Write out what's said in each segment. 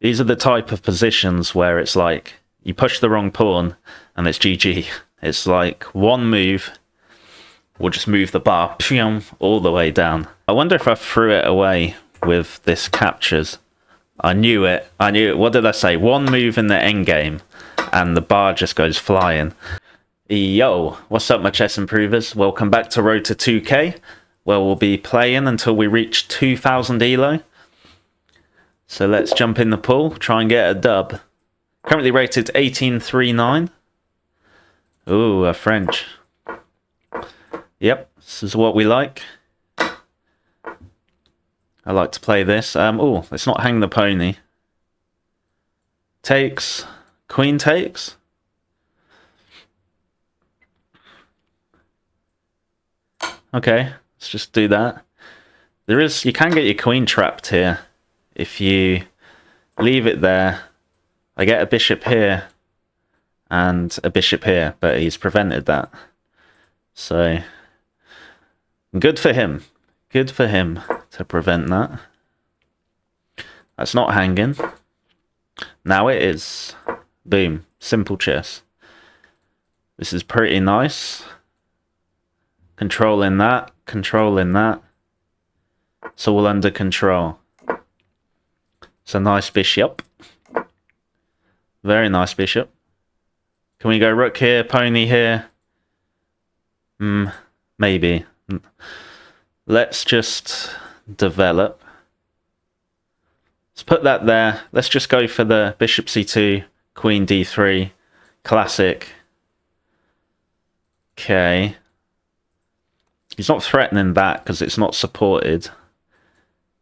These are the type of positions where it's like you push the wrong pawn and it's GG. It's like one move will just move the bar all the way down. I wonder if I threw it away with this captures. I knew it. What did I say? One move in the endgame and the bar just goes flying. Yo, what's up my chess improvers? Welcome back to Road to 2K, where we'll be playing until we reach 2000 elo. So let's jump in the pool, try and get a dub. Currently rated 1839. Ooh, a French. Yep, this is what we like. I like to play this. Oh, let's not hang the pony. Takes. Queen takes. Okay, let's just do that. You can get your queen trapped here if you leave it there. I get a bishop here and a bishop here, but he's prevented that. So good for him. Good for him to prevent that. That's not hanging. Now it is. Boom. Simple chess. This is pretty nice. Controlling that. Controlling that. It's all under control. It's a nice bishop. Very nice bishop. Can we go rook here, pony here? Maybe. Let's just develop. Let's put that there. Let's just go for the bishop c2, queen d3. Classic. Okay. He's not threatening that because it's not supported.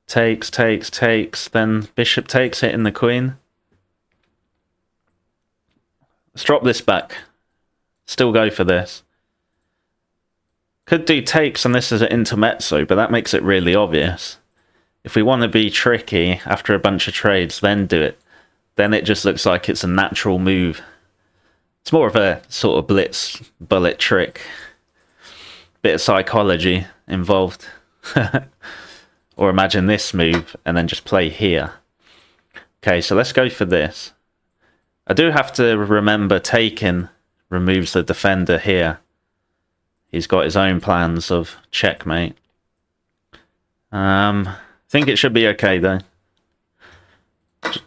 Takes, takes, takes. Then bishop takes, hitting the queen. Let's drop this back. Still go for this. Could do takes and this is an intermezzo, but that makes it really obvious. If we want to be tricky after a bunch of trades, then do it. Then it just looks like it's a natural move. It's more of a sort of blitz bullet trick. Bit of psychology involved. Or imagine this move and then just play here. Okay, so let's go for this. I do have to remember taking removes the defender here. He's got his own plans of checkmate. Think it should be okay though.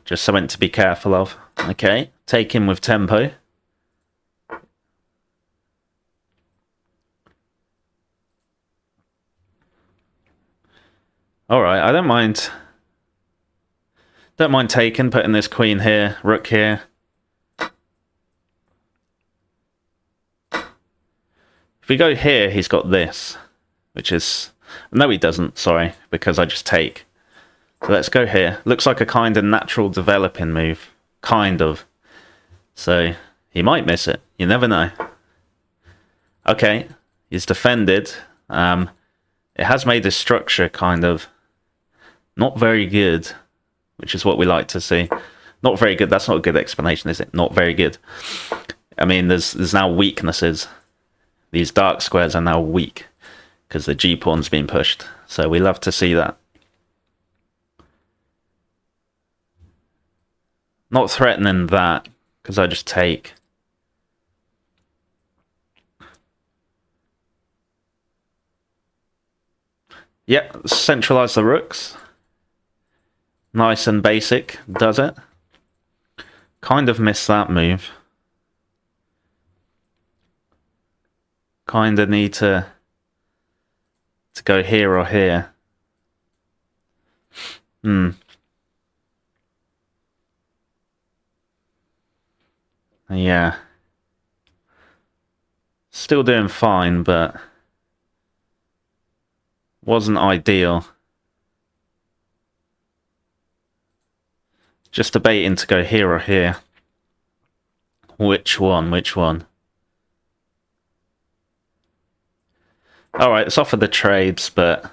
Just something to be careful of. Okay, take him with tempo. Alright, I don't mind. Don't mind taking, putting this queen here, rook here. If we go here, he's got this, which is... No, he doesn't, sorry, because I just take. So let's go here. Looks like a kind of natural developing move. Kind of. So he might miss it. You never know. Okay, he's defended. It has made his structure kind of not very good, which is what we like to see. Not very good. That's not a good explanation, is it? Not very good. I mean, there's now weaknesses. These dark squares are now weak because the g-pawn's been pushed. So we love to see that. Not threatening that because I just take. Yep, centralize the rooks. Nice and basic, does it? Kind of missed that move. Kind of need to go here or here. Yeah. Still doing fine, but wasn't ideal. Just debating to go here or here. Which one? Which one? Alright, let's offer the trades, but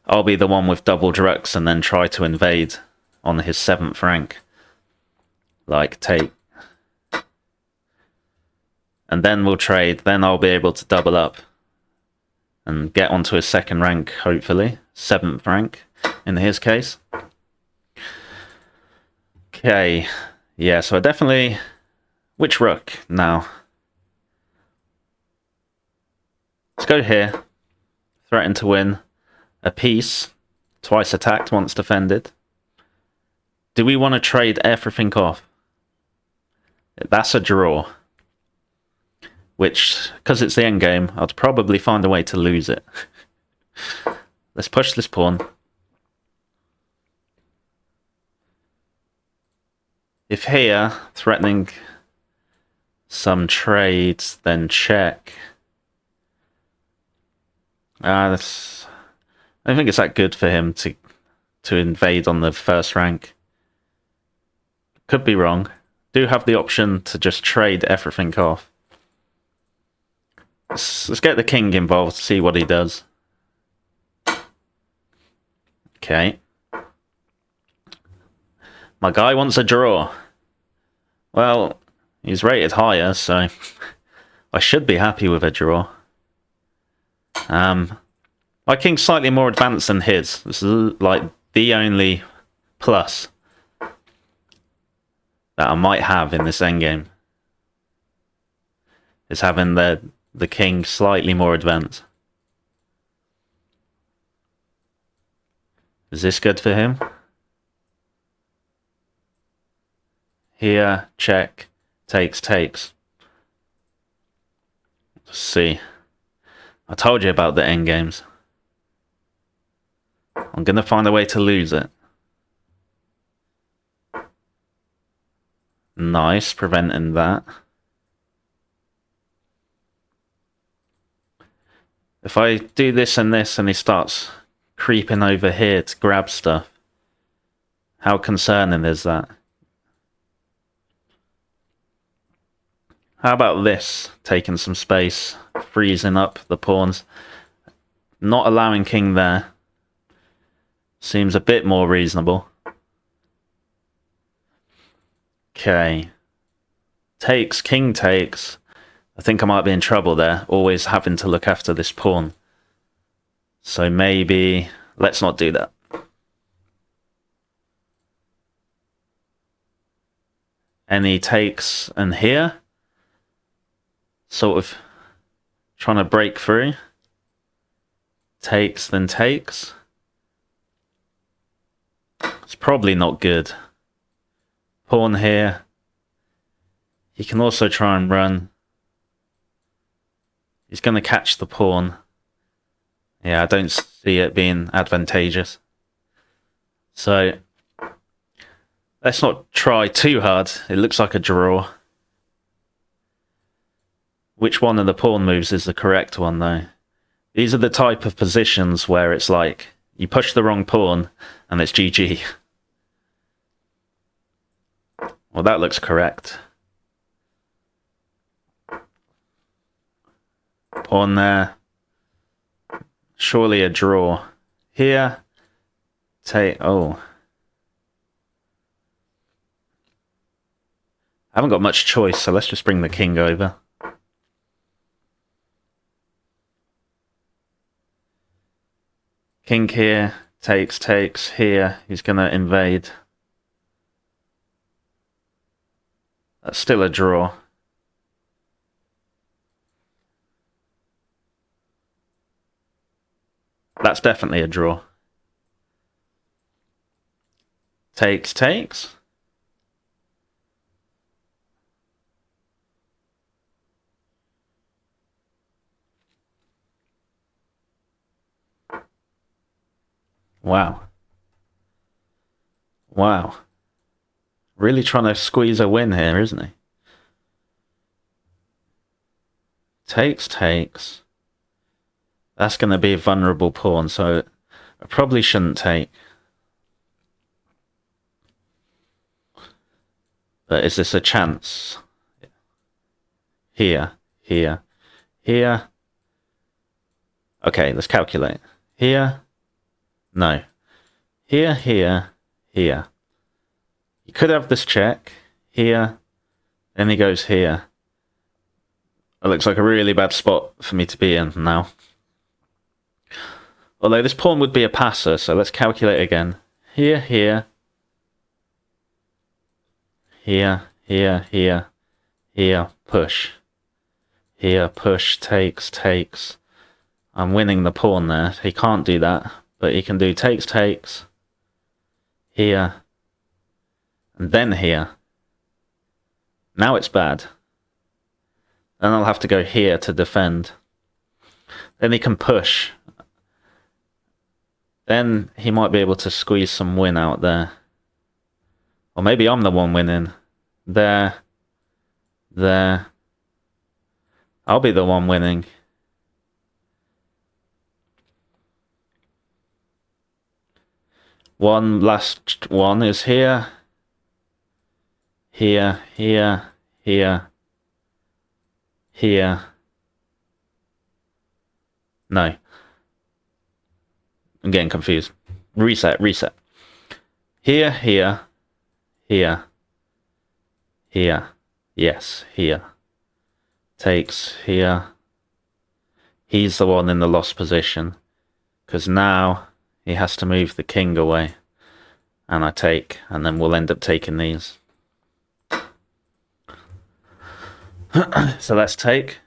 I'll be the one with double rooks and then try to invade on his 7th rank. Like, take. And then we'll trade, then I'll be able to double up. And get onto his 2nd rank, hopefully. 7th rank, in his case. Okay, yeah, so I definitely... Which rook now? Let's go here. Threaten to win a piece. Twice attacked, once defended. Do we want to trade everything off? That's a draw. Which, because it's the endgame, I'd probably find a way to lose it. Let's push this pawn. If here, threatening some trades, then check. I don't think it's that good for him to invade on the first rank. Could be wrong. Do have the option to just trade everything off. Let's get the king involved, see what he does. Okay. My guy wants a draw. Well, he's rated higher, so I should be happy with a draw. My king's slightly more advanced than his. This is like the only plus that I might have in this endgame. Is having the king slightly more advanced. Is this good for him? Here, check, takes. Let's see. I told you about the endgames. I'm going to find a way to lose it. Nice, preventing that. If I do this and this and he starts creeping over here to grab stuff, how concerning is that? How about this? Taking some space, freezing up the pawns. Not allowing king there. Seems a bit more reasonable. Okay. Takes, king takes. I think I might be in trouble there, always having to look after this pawn. So maybe let's not do that. Any takes and here. Sort of trying to break through. Takes, then takes. It's probably not good. Pawn here. He can also try and run. He's going to catch the pawn. Yeah, I don't see it being advantageous. So, let's not try too hard. It looks like a draw. Which one of the pawn moves is the correct one, though? These are the type of positions where it's like, you push the wrong pawn, and it's GG. Well, that looks correct. Pawn there. Surely a draw. Here. Take. Oh. I haven't got much choice, so let's just bring the king over. King here. Takes. Here. He's going to invade. That's still a draw. That's definitely a draw. Takes. Wow. Really trying to squeeze a win here, isn't he? Takes. That's going to be a vulnerable pawn, so I probably shouldn't take. But is this a chance? Here. Okay, let's calculate. Here. No. Here. You could have this check. Here. Then he goes here. It looks like a really bad spot for me to be in now. Although this pawn would be a passer, so let's calculate again. Here. here, here, here, here, push. Here, push, takes. I'm winning the pawn there. He can't do that, but he can do takes, here, and then here. Now it's bad. Then I'll have to go here to defend. Then he can push. Then he might be able to squeeze some win out there. Or maybe I'm the one winning. There. I'll be the one winning. One last one is here. Here. No. I'm getting confused. Reset. Here. Yes, here. Takes here. He's the one in the lost position. Because now he has to move the king away. And I take. And then we'll end up taking these. So let's take.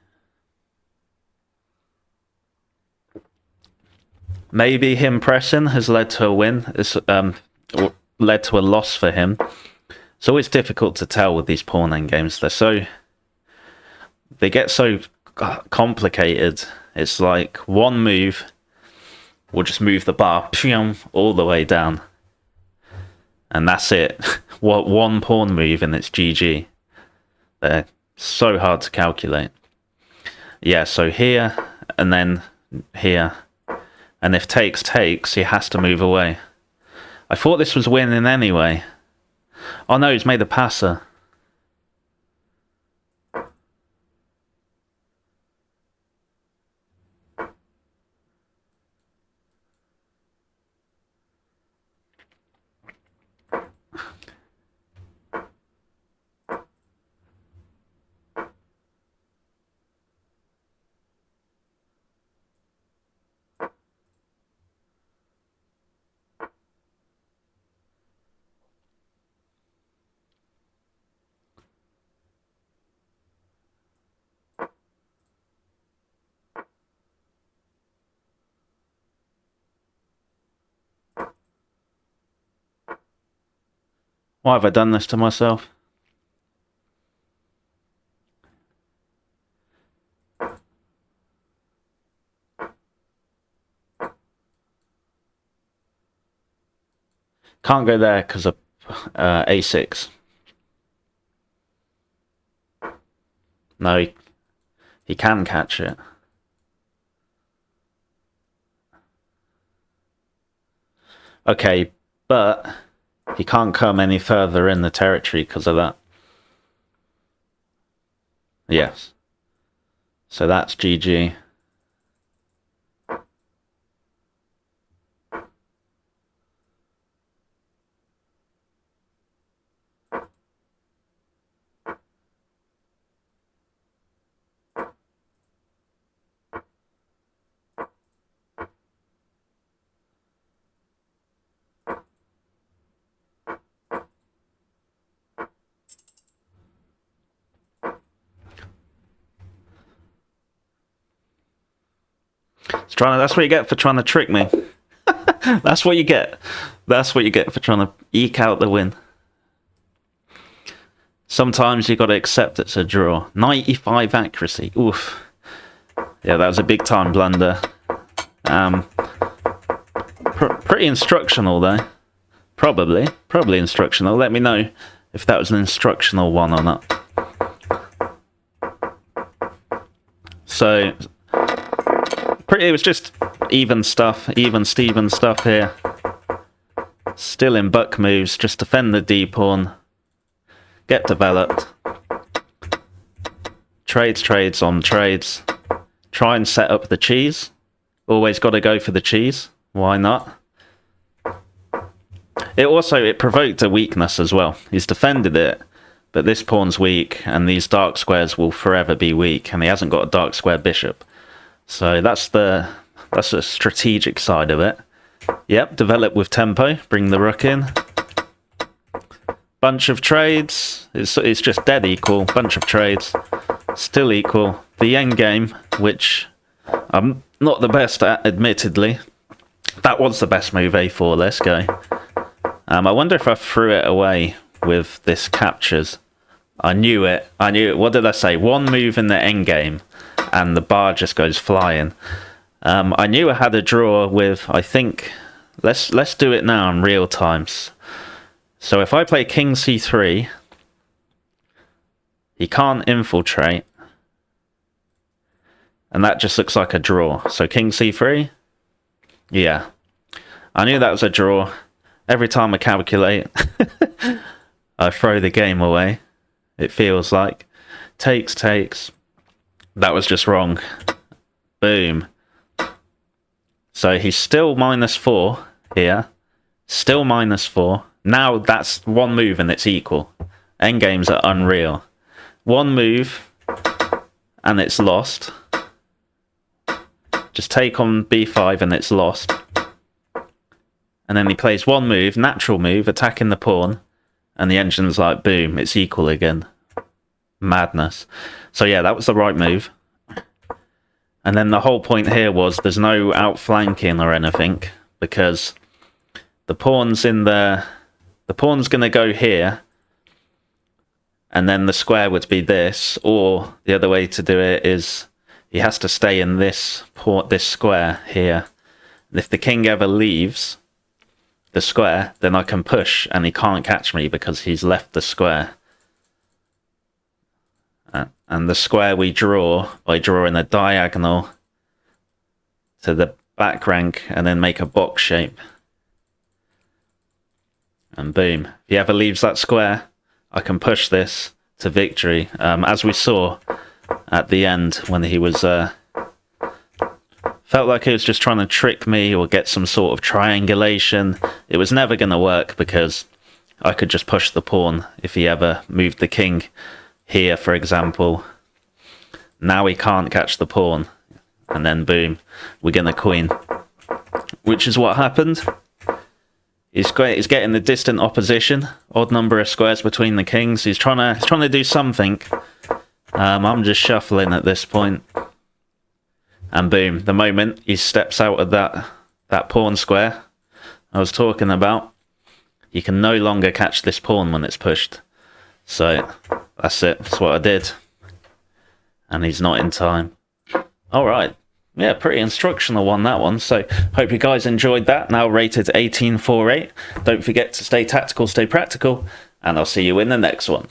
Maybe him pressing has led to a win. It's or led to a loss for him. It's always difficult to tell with these pawn endgames. They get so complicated. It's like one move will just move the bar all the way down. And that's it. One pawn move and it's GG. They're so hard to calculate. Yeah, so here and then here. And if takes, he has to move away. I thought this was winning anyway. Oh no, he's made a passer. Why have I done this to myself? Can't go there because of A6. No, he can catch it. Okay, but he can't come any further in the territory because of that. Yes. So that's GG. That's what you get for trying to trick me. That's what you get. That's what you get for trying to eke out the win. Sometimes you got to accept it's a draw. 95 accuracy. Oof. Yeah, that was a big time blunder. Pretty instructional though. Probably instructional. Let me know if that was an instructional one or not. So it was just even Steven stuff here. Still in buck moves, just defend the D pawn, get developed, trades on trades, try and set up the cheese. Always got to go for the cheese. Why not? It provoked a weakness as well. He's defended it, but this pawn's weak, and these dark squares will forever be weak, and he hasn't got a dark square bishop. So that's the strategic side of it. Yep, develop with tempo, bring the rook in. Bunch of trades. It's just dead equal. Bunch of trades. Still equal. The endgame, which I'm not the best at, admittedly. That was the best move, a4. Let's go. I wonder if I threw it away with this captures. I knew it. What did I say? One move in the endgame, and the bar just goes flying. I knew I had a draw with, I think... Let's do it now in real times. So if I play king c3, he can't infiltrate. And that just looks like a draw. So king c3? Yeah. I knew that was a draw. Every time I calculate, I throw the game away. It feels like. Takes. That was just wrong. Boom. So he's still -4 here. Still -4. Now that's one move and it's equal. Endgames are unreal. One move and it's lost. Just take on b5 and it's lost. And then he plays one move, natural move, attacking the pawn. And the engine's like, boom, it's equal again. Madness. So yeah, that was the right move. And then the whole point here was there's no outflanking or anything, because the pawn's in the pawn's going to go here, and then the square would be this, or the other way to do it is he has to stay in this square here. And if the king ever leaves the square, then I can push and he can't catch me because he's left the square. And the square we draw by drawing a diagonal to the back rank and then make a box shape. And boom. If he ever leaves that square, I can push this to victory. As we saw at the end when he was... felt like he was just trying to trick me or get some sort of triangulation. It was never going to work because I could just push the pawn if he ever moved the king here, for example. Now he can't catch the pawn. And then boom, we're going to queen. Which is what happened. He's getting the distant opposition. Odd number of squares between the kings. He's trying to do something. I'm just shuffling at this point. And boom, the moment he steps out of that pawn square I was talking about, he can no longer catch this pawn when it's pushed. So that's it. That's what I did. And he's not in time. All right. Yeah, pretty instructional one, that one. So hope you guys enjoyed that. Now rated 1848. Don't forget to stay tactical, stay practical, and I'll see you in the next one.